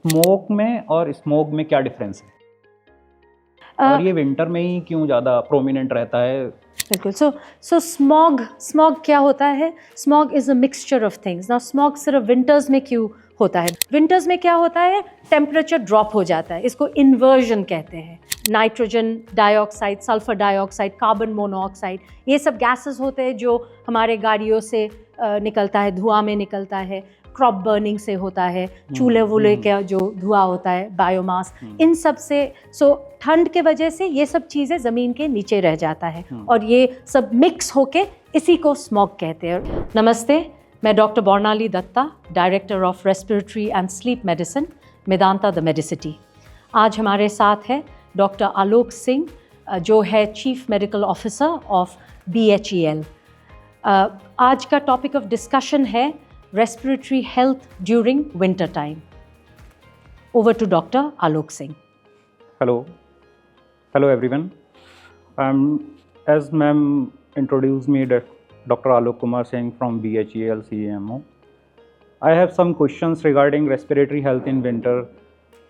Smoke में और smoke में क्या डिफरेंस है और ये विंटर में ही क्यों ज़्यादा प्रोमिनेंट रहता है? बिल्कुल। सो स्मॉग क्या होता है? Smog is a mixture of things. Now smog सिर्फ विंटर्स में क्यों होता है? विंटर्स में क्या होता है? टेम्परेचर ड्रॉप हो जाता है, इसको इन्वर्जन कहते हैं। Nitrogen dioxide, sulphur dioxide, carbon monoxide, ये सब गैसेस होते हैं जो हमारे गाड़ियों से निकलता है, धुआं में निकलता है, क्रॉप बर्निंग से होता है, चूल्हे वूल्हे का जो धुआं होता है, बायोमास, इन सब से। सो ठंड के वजह से ये सब चीज़ें ज़मीन के नीचे रह जाता है और ये सब मिक्स होके इसी को स्मॉग कहते हैं। नमस्ते, मैं doctor Bornali Dutta, director of respiratory and sleep medicine, Medanta the Medicity. आज हमारे साथ है डॉक्टर आलोक सिंह, जो है chief medical officer of BHEL। आज का टॉपिक ऑफ डिस्कशन है respiratory health during winter time. Over to Dr. Alok Singh. Hello everyone. As ma'am introduced me, Dr. Alok Kumar Singh from BHEL CMO. I have some questions regarding respiratory health in winter,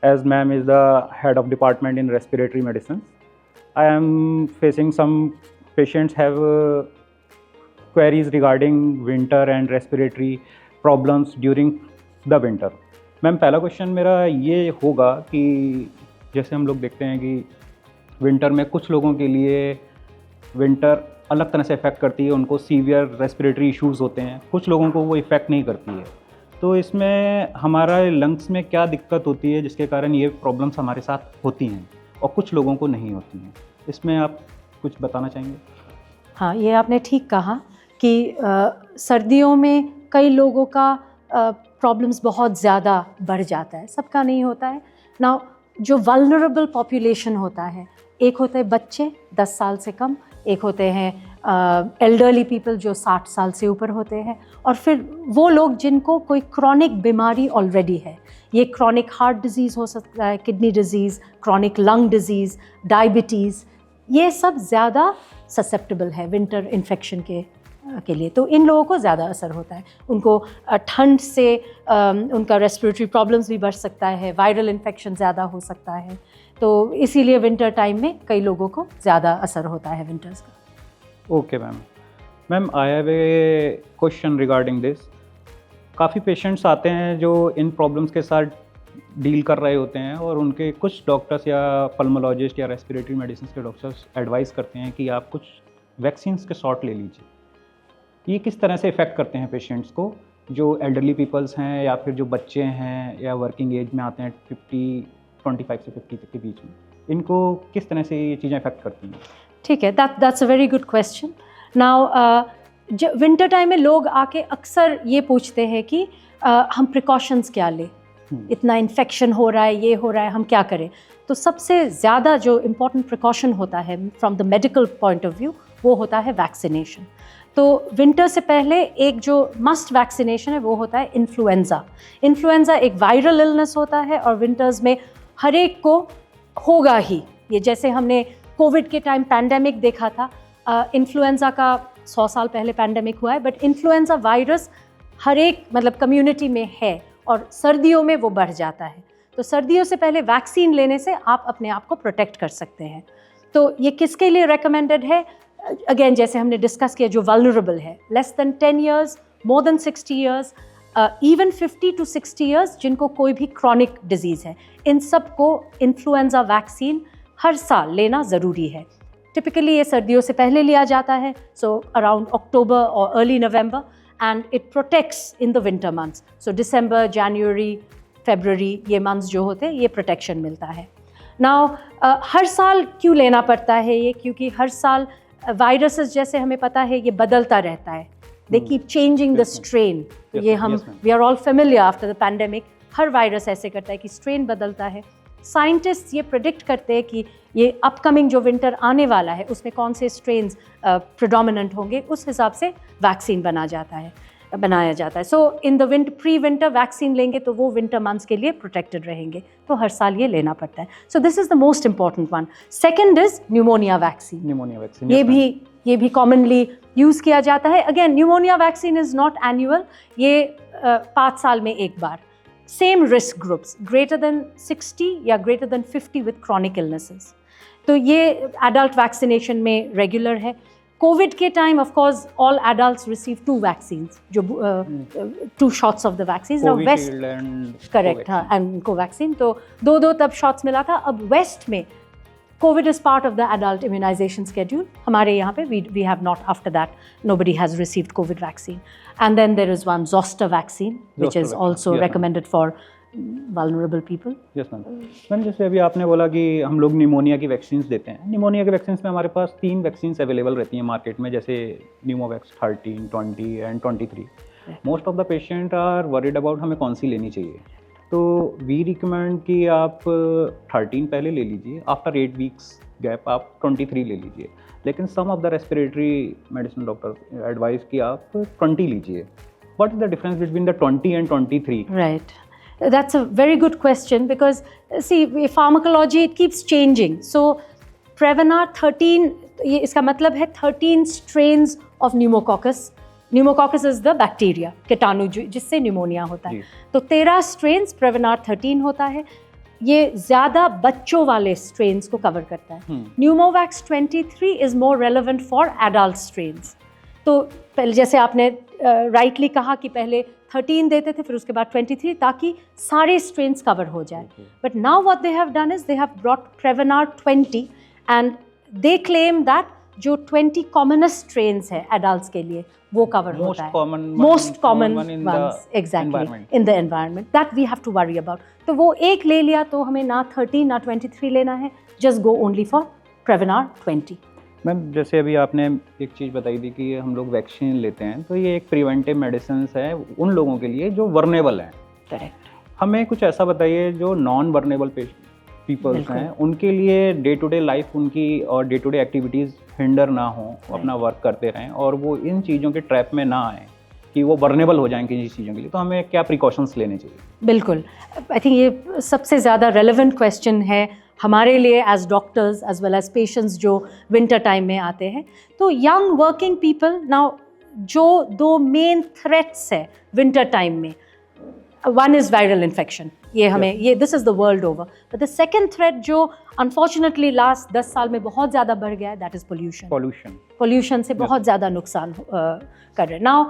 as ma'am is the head of department in respiratory medicine. I am facing some patients have queries regarding winter and respiratory problems during the winter. Ma'am, पहला question मेरा ये होगा कि जैसे हम लोग देखते हैं कि विंटर में कुछ लोगों के लिए विंटर अलग तरह से इफ़ेक्ट करती है, उनको सीवियर रेस्पिरेटरी इश्यूज़ होते हैं, कुछ लोगों को वो इफ़ेक्ट नहीं करती है। तो इसमें हमारा लंग्स में क्या दिक्कत होती है जिसके कारण ये प्रॉब्लम्स हमारे साथ होती हैं और कुछ लोगों को नहीं होती हैं? इसमें आप कुछ बताना चाहेंगे? हाँ, ये आपने ठीक कहा कि सर्दियों में कई लोगों का प्रॉब्लम्स बहुत ज़्यादा बढ़ जाता है, सबका नहीं होता है ना। जो वल्नरेबल पॉपुलेशन होता है, एक होते हैं बच्चे 10 साल से कम, एक होते हैं एल्डरली पीपल जो 60 साल से ऊपर होते हैं, और फिर वो लोग जिनको कोई क्रॉनिक बीमारी ऑलरेडी है। ये क्रॉनिक हार्ट डिजीज़ हो सकता है, kidney disease, chronic lung disease, diabetes, ये सब ज़्यादा ससेप्टेबल है विंटर इन्फेक्शन के लिए। तो इन लोगों को ज़्यादा असर होता है, उनको ठंड से उनका रेस्पिरेटरी प्रॉब्लम्स भी बढ़ सकता है, वायरल इन्फेक्शन ज़्यादा हो सकता है। तो इसीलिए विंटर टाइम में कई लोगों को ज़्यादा असर होता है विंटर्स का। Okay ma'am, I have a question regarding this. काफ़ी पेशेंट्स आते हैं जो इन प्रॉब्लम्स के साथ डील कर रहे होते हैं और उनके कुछ डॉक्टर्स या पल्मोलॉजिस्ट या रेस्पिरेटरी मेडिसिन के डॉक्टर्स एडवाइस करते हैं कि आप कुछ वैक्सीन्स के शॉट ले लीजिए। ये किस तरह से इफ़ेक्ट करते हैं पेशेंट्स को, जो एल्डरली पीपल्स हैं या फिर जो बच्चे हैं या वर्किंग एज में आते हैं 25 से 50 तक के बीच में, इनको किस तरह से ये चीज़ें इफ़ेक्ट करती हैं? ठीक है, that's a very good question. Now winter time में लोग आके अक्सर ये पूछते हैं कि हम प्रिकॉशंस क्या लें, इतना इन्फेक्शन हो रहा है, ये हो रहा है, हम क्या करें? तो सबसे ज़्यादा जो इम्पॉर्टेंट प्रिकॉशन होता है from the medical point of view, वो होता है वैक्सीनेशन। तो विंटर से पहले एक जो मस्ट वैक्सीनेशन है वो होता है इन्फ्लुएंज़ा। इन्फ्लुएंज़ा एक वायरल इलनेस होता है और विंटर्स में हर एक को होगा ही। ये जैसे हमने कोविड के टाइम पैंडेमिक देखा था, इन्फ्लुएंज़ा का 100 साल पहले पैंडेमिक हुआ है, बट इन्फ्लुएंज़ा वायरस हर एक मतलब कम्युनिटी में है और सर्दियों में वो बढ़ जाता है। तो सर्दियों से पहले वैक्सीन लेने से आप अपने आप को प्रोटेक्ट कर सकते हैं। तो ये किसके लिए रेकमेंडेड है? अगेन, जैसे हमने डिस्कस किया, जो वल्नरेबल है, less than 10 years, more than 60 years, even 50 to 60 years, जिनको कोई भी क्रॉनिक डिजीज़ है, इन सब को इन्फ्लुएंज़ा वैक्सीन हर साल लेना ज़रूरी है। टिपिकली ये सर्दियों से पहले लिया जाता है, सो अराउंड अक्टूबर और early November, and it protects in the winter months. So December, January, February, ये मंथ्स जो होते हैं, ये प्रोटेक्शन मिलता है। नाउ हर साल क्यों लेना पड़ता है ये? क्योंकि हर साल वायरसेस, जैसे हमें पता है, ये बदलता रहता है, they keep changing the strain. ये हम we are all familiar after the pandemic, हर वायरस ऐसे करता है कि स्ट्रेन बदलता है। साइंटिस्ट ये प्रेडिक्ट करते हैं कि ये अपकमिंग जो विंटर आने वाला है उसमें कौन से स्ट्रेन्स प्रिडोमिनेंट होंगे, उस हिसाब से वैक्सीन बनाया जाता है। So in the pre winter vaccine लेंगे तो वो विंटर मंथ्स के लिए प्रोटेक्टेड रहेंगे, तो हर साल ये लेना पड़ता है। So this is the most important one. Second is pneumonia vaccine. ये भी कॉमनली यूज़ किया जाता है। Again, pneumonia vaccine is not annual, ये 5 साल में एक बार। Same risk groups greater than 60 या greater than 50 with chronic illnesses, तो ये एडल्ट वैक्सीनेशन में रेगुलर है। कोविड के time of course all adults receive 2 vaccines, जो 2 shots of the vaccine. Now west correct, हाँ, एंड कोवैक्सीन, तो 2 तब शॉट्स मिला था। अब वेस्ट में Covid is part of the adult immunization schedule. हमारे यहाँ पे we have not, after that nobody has received Covid vaccine. And then there is one zoster vaccine which is also recommended for vulnerable people. Yes ma'am. Ma'am जैसे अभी आपने बोला कि हम लोग निमोनिया की वैक्सीन देते हैं, निमोनिया के वैक्सीन में हमारे पास 3 वैक्सीन अवेलेबल रहती हैं मार्केट में, जैसे Pneumovax 13, 20 and 23। Most of the patient are worried about हमें कौन सी लेनी चाहिए, तो वी रिकमेंड कि आप 13 पहले ले लीजिए, आफ्टर 8 वीक्स गैप आप 23 ले लीजिए। लेकिन some of the respiratory medicine doctor advice कि आप 20 लीजिए। What is the difference between the 20 and 23? Right. That's a very good question because see, pharmacology it keeps changing. So Prevnar 13, ये इसका मतलब है 13 strains of pneumococcus. Pneumococcus is the bacteria, कीटाणु जिससे pneumonia होता है। तो 13 strains Prevnar 13 होता है। ये ज़्यादा बच्चों वाले strains को कवर करता है। Pneumovax 23 is more relevant for adult strains. तो पहले जैसे आपने राइटली कहा कि पहले 13 देते थे, फिर उसके बाद 23, ताकि सारे स्ट्रेन्स कवर हो जाए। But now what they have done is they have brought Prevnar 20 and they claim that जो 20 कॉमनेस्ट स्ट्रेन्स है एडल्ट्स के लिए वो कवर होता है, most common ones exactly in the environment that we have to worry about. तो वो एक ले लिया तो हमें ना 13 ना 23 लेना है, just go only for Prevnar 20। Ma'am जैसे अभी आपने एक चीज़ बताई थी कि हम लोग वैक्सीन लेते हैं, तो ये एक प्रिवेंटिव मेडिसिन है उन लोगों के लिए जो वर्नेबल हैं। करेक्ट। हमें कुछ ऐसा बताइए जो नॉन वर्नेबल पीपल्स हैं, उनके लिए डे टू डे लाइफ उनकी और day to day activities hinder ना हो, अपना वर्क करते रहें और वो इन चीज़ों के ट्रैप में ना आए कि वो वर्नेबल हो जाएं किसी चीज़ों के लिए, तो हमें क्या प्रिकॉशंस लेने चाहिए? बिल्कुल, आई थिंक ये सबसे ज़्यादा रेलेवेंट क्वेश्चन है हमारे लिए as doctors as well as patients जो विंटर टाइम में आते हैं। तो यंग वर्किंग पीपल, नाउ जो 2 मेन थ्रेट्स है विंटर टाइम में, वन इज़ वायरल इन्फेक्शन, ये हमें ये this is the world over, but the second threat जो अनफॉर्चुनेटली लास्ट 10 साल में बहुत ज़्यादा बढ़ गया है, दैट इज़ पोल्यूशन से बहुत ज़्यादा नुकसान कर रहे हैं। नाउ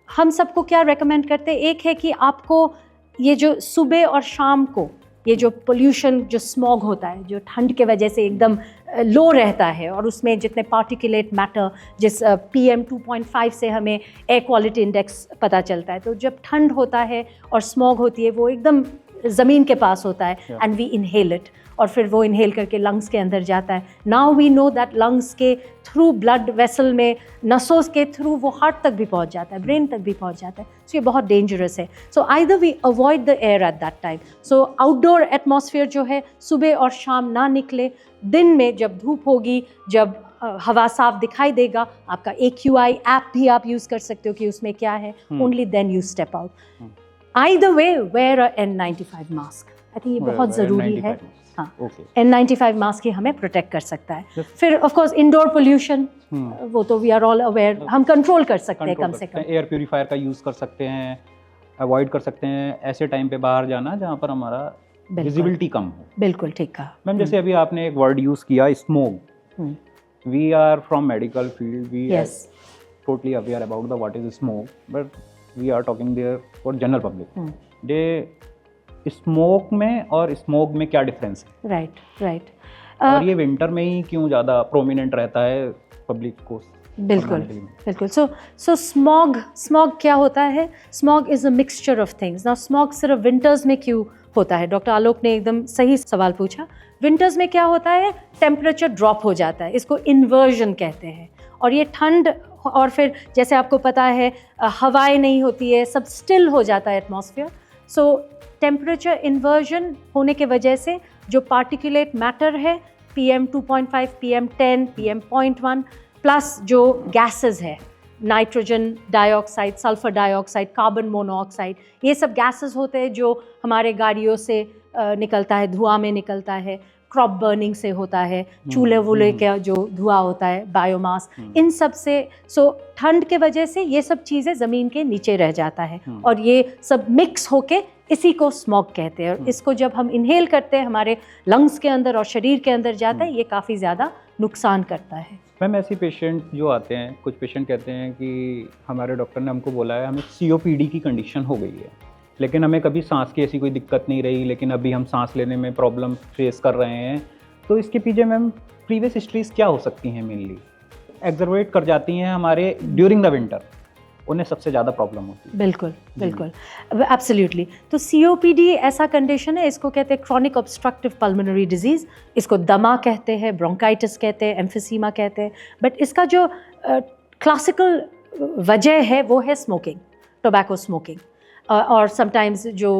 हम सबको क्या रेकमेंड करते हैं, एक है कि आपको ये जो सुबह और शाम को ये जो पोल्यूशन, जो स्मॉग होता है, जो ठंड के वजह से एकदम लो रहता है और उसमें जितने पार्टिकुलेट मैटर, जिस PM 2.5 से हमें एयर क्वालिटी इंडेक्स पता चलता है, तो जब ठंड होता है और स्मॉग होती है वो एकदम ज़मीन के पास होता है एंड वी इनहेल इट, और फिर वो इनहेल करके लंग्स के अंदर जाता है। Now we know that lungs के थ्रू, ब्लड वेसल में, नसों के थ्रू वो हार्ट तक भी पहुंच जाता है, ब्रेन तक भी पहुंच जाता है। सो ये बहुत डेंजरस है। So either we avoid the air at that time. So outdoor atmosphere जो है सुबह और शाम ना निकले। दिन में जब धूप होगी, जब हवा साफ दिखाई देगा, आपका AQI ऐप भी आप यूज़ कर सकते हो कि उसमें क्या है, only then you step out. Either way wear a N95 mask, I think ये बहुत ज़रूरी है। हाँ, N95 मास्क ही हमें प्रोटेक्ट कर सकता है। फिर ऑफ कोर्स इंडोर पोल्यूशन, वो तो वी आर ऑल अवेयर, हम कंट्रोल कर सकते हैं कम से कम। एयर प्यूरीफायर का यूज़ कर सकते हैं, अवॉइड कर सकते हैं ऐसे टाइम पे बाहर जाना जहाँ पर हमारा विजिबिलिटी कम हो। बिल्कुल ठीक कहा मैम। जैसे अभी आपने एक वर्ड यूज़ किया, smoke. We are from medical field, we are totally aware about the what is smoke, but we are talking there for general public. They smoke में और स्मोक में क्या डिफरेंस है? राइट। और ये विंटर में ही क्यों ज़्यादा प्रोमिनेंट रहता है पब्लिक को? बिल्कुल। सो स्मॉग क्या होता है? Smog is a mixture of things. Now smog सिर्फ विंटर्स में क्यों होता है? डॉक्टर आलोक ने एकदम सही सवाल पूछा। विंटर्स में क्या होता है? टेम्परेचर ड्रॉप हो जाता है, इसको इन्वर्जन कहते हैं। और ये ठंड, और फिर जैसे आपको पता है हवाएं नहीं होती है, सब स्टिल हो जाता है एटमॉस्फेयर। सो टेम्परेचर इन्वर्जन होने के वजह से जो पार्टिकुलेट मैटर है, PM 2.5, PM 10, PM 0.1 प्लस जो गैसेस है, nitrogen dioxide, sulphur dioxide, carbon monoxide, ये सब गैसेस होते हैं जो हमारे गाड़ियों से निकलता है, धुआं में निकलता है, क्रॉप बर्निंग से होता है, चूल्हे वूल्हे का जो धुआं होता है, बायोमास, इन सब से। सो ठंड के वजह से ये सब चीज़ें ज़मीन के नीचे रह जाता है और ये सब मिक्स होके इसी को स्मॉग कहते हैं, और इसको जब हम इनहेल करते हैं हमारे लंग्स के अंदर और शरीर के अंदर जाता है, ये काफ़ी ज़्यादा नुकसान करता है। मैम ऐसे पेशेंट जो आते हैं, कुछ पेशेंट कहते हैं कि हमारे डॉक्टर ने हमको बोला है हमें COPD की कंडीशन हो गई है, लेकिन हमें कभी सांस की ऐसी कोई दिक्कत नहीं रही, लेकिन अभी हम सांस लेने में प्रॉब्लम फेस कर रहे हैं। तो इसके पीछे मैम प्रीवियस हिस्ट्रीज क्या हो सकती हैं? मेनली एग्जर्वेट कर जाती हैं हमारे ड्यूरिंग द विंटर, उन्हें सबसे ज़्यादा प्रॉब्लम होती है। बिल्कुल बिल्कुल, एब्सोल्युटली। तो COPD ऐसा कंडीशन है, इसको कहते हैं क्रॉनिक ऑब्स्ट्रक्टिव पल्मोनरी डिजीज़, इसको दमा कहते हैं, ब्रोंकाइटिस कहते हैं, एम्फिसीमा कहते हैं। बट इसका जो क्लासिकल वजह है वो है स्मोकिंग, टोबैको स्मोकिंग। और समटाइम्स जो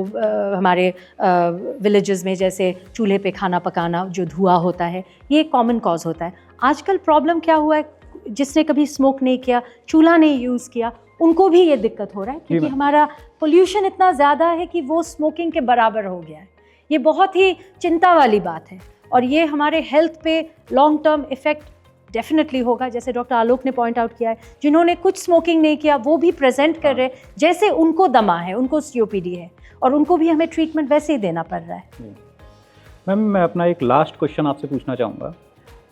हमारे विलेजेस में जैसे चूल्हे पे खाना पकाना, जो धुआं होता है, ये कॉमन कॉज होता है। आजकल प्रॉब्लम क्या हुआ है, जिसने कभी स्मोक नहीं किया, चूल्हा नहीं यूज़ किया, उनको भी ये दिक्कत हो रहा है, क्योंकि हमारा पोल्यूशन इतना ज़्यादा है कि वो स्मोकिंग के बराबर हो गया है। ये बहुत ही चिंता वाली बात है, और ये हमारे हेल्थ पे लॉन्ग टर्म इफ़ेक्ट डेफिनेटली होगा। जैसे डॉक्टर आलोक ने पॉइंट आउट किया है, जिन्होंने कुछ स्मोकिंग नहीं किया वो भी प्रेजेंट कर रहे हैं जैसे उनको दमा है, उनको COPD है, और उनको भी हमें ट्रीटमेंट वैसे ही देना पड़ रहा है। मैम मैं अपना एक लास्ट क्वेश्चन आपसे पूछना चाहूँगा।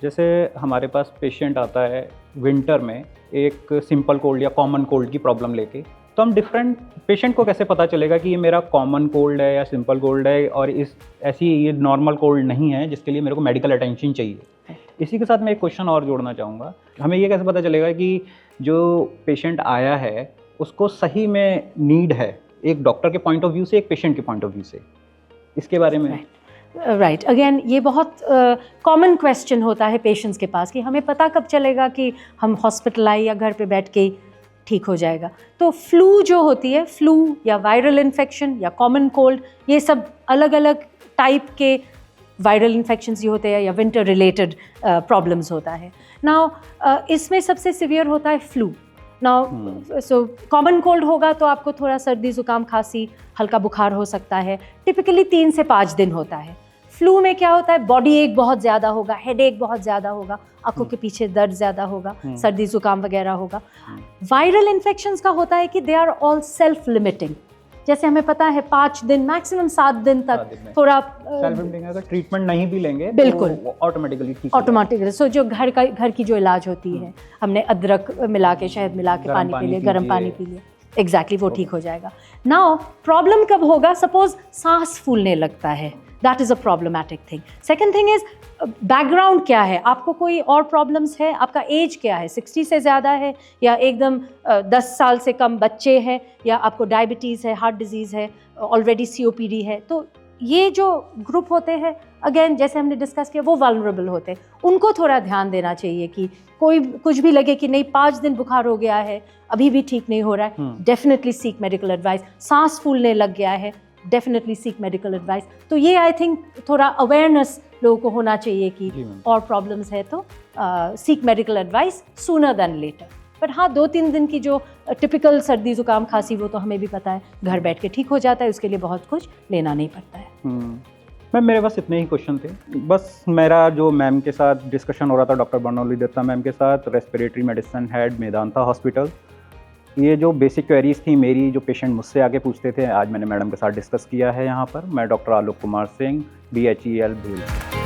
जैसे हमारे पास पेशेंट आता है विंटर में एक सिंपल कोल्ड या कॉमन कोल्ड की प्रॉब्लम लेके, तो हम डिफरेंट पेशेंट को कैसे पता चलेगा कि ये मेरा कॉमन कोल्ड है या सिंपल कोल्ड है, और ये नॉर्मल कोल्ड नहीं है जिसके लिए मेरे को मेडिकल अटेंशन चाहिए? इसी के साथ मैं एक क्वेश्चन और जोड़ना चाहूँगा, हमें ये कैसे पता चलेगा कि जो पेशेंट आया है उसको सही में नीड है, एक डॉक्टर के पॉइंट ऑफ व्यू से, एक पेशेंट के पॉइंट ऑफ व्यू से, इसके बारे में? राइट, अगेन ये बहुत कॉमन क्वेश्चन होता है पेशेंट्स के पास कि हमें पता कब चलेगा कि हम हॉस्पिटल आए या घर पे बैठ के ठीक हो जाएगा। तो फ्लू जो होती है, फ्लू या वायरल इन्फेक्शन या कॉमन कोल्ड, ये सब अलग अलग टाइप के वायरल इन्फेक्शंस ही होते हैं या विंटर रिलेटेड प्रॉब्लम्स होता है। नाउ इसमें सबसे सिवियर होता है flu. Now so common cold होगा तो आपको थोड़ा सर्दी ज़ुकाम खांसी हल्का बुखार हो सकता है, टिपिकली 3 से 5 दिन होता है। फ्लू में क्या होता है, बॉडी एक बहुत ज़्यादा होगा, हेड एक बहुत ज़्यादा होगा, आंखों के पीछे दर्द ज़्यादा होगा, सर्दी ज़ुकाम वगैरह होगा। वायरल इन्फेक्शंस का होता है कि they are all self limiting, जैसे हमें पता है 5 दिन मैक्सिमम 7 दिन तक थोड़ा सेल्फ लिमिटिंग, अगर ट्रीटमेंट नहीं भी लेंगे बिल्कुल तो ऑटोमेटिकली ठीक ऑटोमेटिकली। सो जो घर की जो इलाज होती है, हमने अदरक मिला के, शहद मिला के पानी पी लिया, गर्म पानी पी लिया, एग्जैक्टली वो ठीक हो जाएगा। नाउ प्रॉब्लम कब होगा, सपोज सांस फूलने लगता है, that is a problematic thing. Second thing is background क्या है, आपको कोई और प्रॉब्लम्स है, आपका एज क्या है, 60 से ज़्यादा है या एकदम 10 साल से कम बच्चे हैं, या आपको डायबिटीज़ है, हार्ट डिजीज़ है, ऑलरेडी COPD है। तो ये जो ग्रुप होते हैं, अगेन जैसे हमने डिस्कस किया, वो वल्नरेबल होते हैं, उनको थोड़ा ध्यान देना चाहिए कि कोई कुछ भी लगे कि नहीं 5 दिन बुखार हो गया है, अभी भी ठीक नहीं हो रहा है, डेफिनेटली सीक मेडिकल एडवाइस। सांस फूलने लग गया है, डेफिनेटली सीक मेडिकल एडवाइस। तो ये आई थिंक थोड़ा अवेयरनेस लोगों को होना चाहिए कि और प्रॉब्लम्स है तो seek medical advice sooner than later. But हाँ, 2-3 दिन की जो टिपिकल सर्दी ज़ुकाम खांसी, वो तो हमें भी पता है, घर बैठ के ठीक हो जाता है, उसके लिए बहुत कुछ लेना नहीं पड़ता है। मैम मेरे पास इतने ही क्वेश्चन थे। बस मेरा जो मैम के साथ डिस्कशन हो रहा था, डॉक्टर बर्नौली दत्ता मैम के साथ, respiratory medicine head Medanta hospital, ये जो बेसिक क्वेरीज थी मेरी, जो पेशेंट मुझसे आके पूछते थे, आज मैंने मैडम के साथ डिस्कस किया है यहाँ पर। मैं डॉक्टर आलोक कुमार सिंह, BHEL भील।